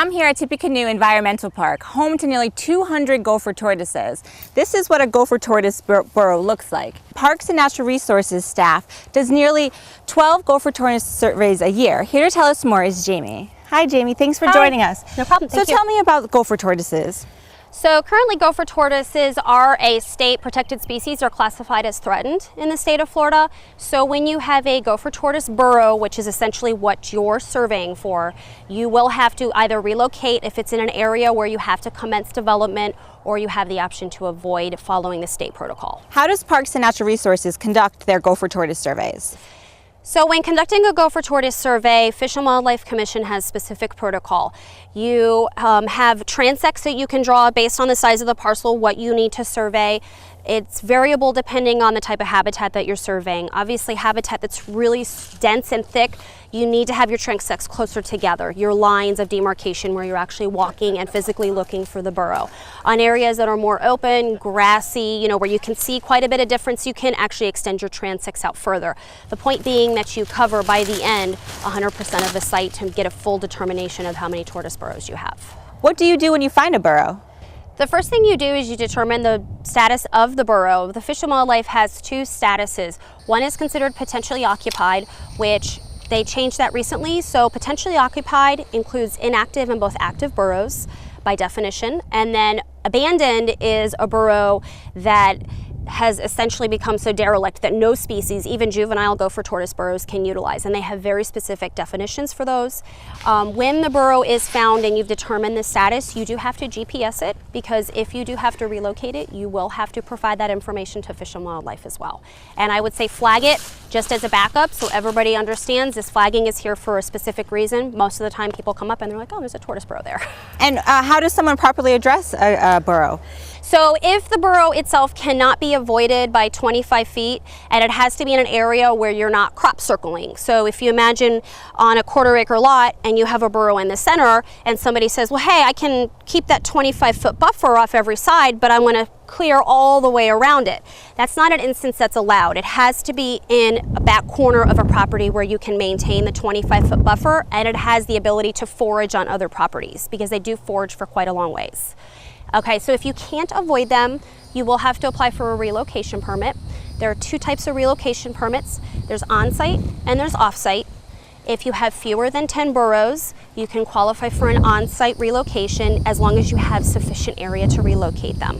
I'm here at Tippecanoe Environmental Park, home to nearly 200 gopher tortoises. This is what a gopher tortoise burrow looks like. Parks and Natural Resources staff does nearly 12 gopher tortoise surveys a year. Here to tell us more is Jamie. Hi Jamie, thanks for joining us. No problem, thank you. So tell me about gopher tortoises. So currently gopher tortoises are a state protected species. They're classified as threatened in the state of Florida. So when you have a gopher tortoise burrow, which is essentially what you're surveying for, you will have to either relocate if it's in an area where you have to commence development, or you have the option to avoid following the state protocol. How does Parks and Natural Resources conduct their gopher tortoise surveys? So when conducting a gopher tortoise survey, Fish and Wildlife Commission has specific protocol. You have transects that you can draw based on the size of the parcel, what you need to survey. It's variable depending on the type of habitat that you're surveying. Obviously, habitat that's really dense and thick, you need to have your transects closer together, your lines of demarcation where you're actually walking and physically looking for the burrow. On areas that are more open, grassy, where you can see quite a bit of difference, you can actually extend your transects out further. The point being that you cover by the end 100% of the site to get a full determination of how many tortoise burrows you have. What do you do when you find a burrow? The first thing you do is you determine the status of the burrow. The Fish and Wildlife has two statuses. One is considered potentially occupied, which they changed that recently. So potentially occupied includes inactive and both active burrows by definition. And then abandoned is a burrow that has essentially become so derelict that no species, even juvenile gopher tortoise burrows, can utilize, and they have very specific definitions for those. When the burrow is found and you've determined the status, you do have to GPS it, because if you do have to relocate it, you will have to provide that information to Fish and Wildlife as well. And I would say flag it just as a backup so everybody understands this flagging is here for a specific reason. Most of the time people come up and they're like, oh, there's a tortoise burrow there. And how does someone properly address a burrow? So if the burrow itself cannot be avoided by 25 feet, and it has to be in an area where you're not crop circling. So if you imagine on a quarter-acre lot and you have a burrow in the center and somebody says, well, hey, I can keep that 25-foot buffer off every side, but I want to clear all the way around it. That's not an instance that's allowed. It has to be in a back corner of a property where you can maintain the 25-foot buffer, and it has the ability to forage on other properties, because they do forage for quite a long ways. Okay, so if you can't avoid them, you will have to apply for a relocation permit. There are two types of relocation permits. There's on-site and there's off-site. If you have fewer than 10 burrows, you can qualify for an on-site relocation as long as you have sufficient area to relocate them.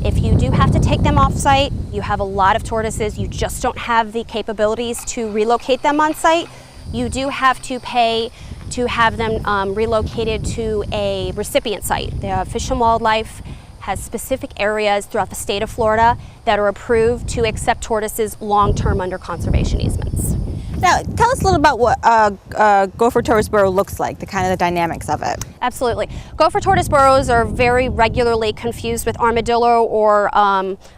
If you do have to take them off-site, you have a lot of tortoises, you just don't have the capabilities to relocate them on-site, you do have to pay to have them relocated to a recipient site. The Fish and Wildlife has specific areas throughout the state of Florida that are approved to accept tortoises long-term under conservation easements. Now, tell us a little about what a gopher tortoise burrow looks like, the kind of the dynamics of it. Absolutely. Gopher tortoise burrows are very regularly confused with armadillo or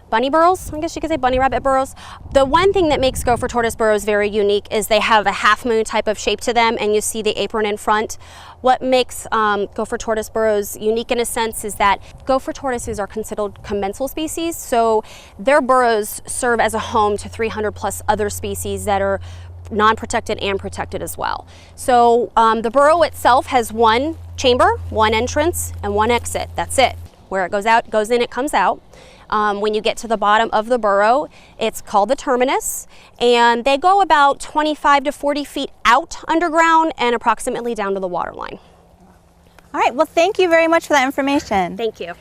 bunny burrows. I guess you could say bunny rabbit burrows. The one thing that makes gopher tortoise burrows very unique is they have a half moon type of shape to them, and you see the apron in front. What makes gopher tortoise burrows unique in a sense is that gopher tortoises are considered commensal species, so their burrows serve as a home to 300 plus other species that are non-protected and protected as well. So the burrow itself has one chamber, one entrance, and one exit. That's it. Where it goes out, it goes in, it comes out. When you get to the bottom of the burrow, it's called the terminus, and they go about 25 to 40 feet out underground and approximately down to the water line. All right, well, thank you very much for that information. Thank you.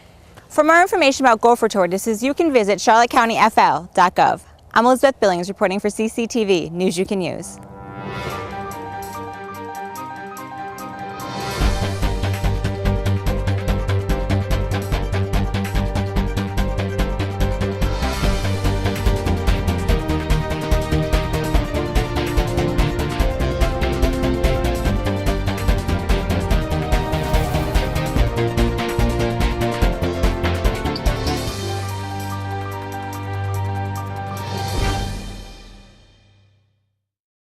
For more information about gopher tortoises, you can visit charlottecountyfl.gov. I'm Elizabeth Billings reporting for CCTV News You Can Use.